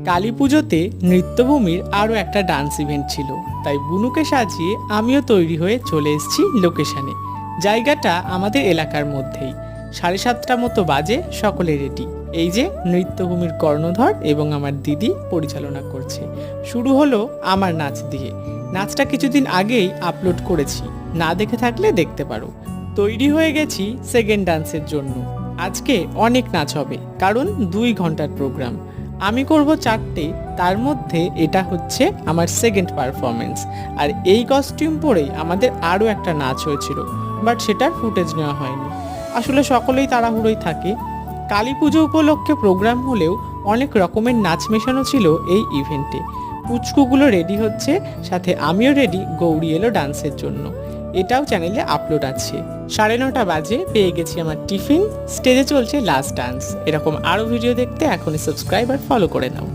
কালী পুজোতে নৃত্যভূমির আরও একটা ডান্স ইভেন্ট ছিল, তাই বুনুকে সাজিয়ে আমিও তৈরি হয়ে চলে এসেছি লোকেশনে। জায়গাটা আমাদের এলাকার মধ্যেই। 7:30 মতো বাজে, সকলে রেডি। এই যে নৃত্যভূমির কর্ণধর এবং আমার দিদি পরিচালনা করছে। শুরু হলো আমার নাচ দিয়ে। নাচটা কিছুদিন আগেই আপলোড করেছি, না দেখে থাকলে দেখতে পারো। তৈরি হয়ে গেছি সেকেন্ড ডান্সের জন্য। আজকে অনেক নাচ হবে, কারণ 2 ঘন্টার প্রোগ্রাম। আমি করব 4টে, তার মধ্যে এটা হচ্ছে আমার সেকেন্ড পারফরমেন্স। আর এই কস্টিউম পরেই আমাদের আরও একটা নাচ হয়েছিল, বাট সেটার ফুটেজ নেওয়া হয়নি। আসলে সকলেই তাড়াহুড়োই থাকে। কালী পুজো উপলক্ষে প্রোগ্রাম হলেও অনেক রকমের নাচ মেশানো ছিল এই ইভেন্টে। পুচকুগুলো রেডি হচ্ছে, সাথে আমিও রেডি গৌরী এলো ডান্সের জন্য। এটাও চ্যানেলে আপলোড আছে। 9:30 বাজে, পেয়ে গেছি আমার টিফিন। স্টেজে চলছে লাস্ট ডান্স। এরকম আরও ভিডিও দেখতে এখনই সাবস্ক্রাইব আর ফলো করে নাও।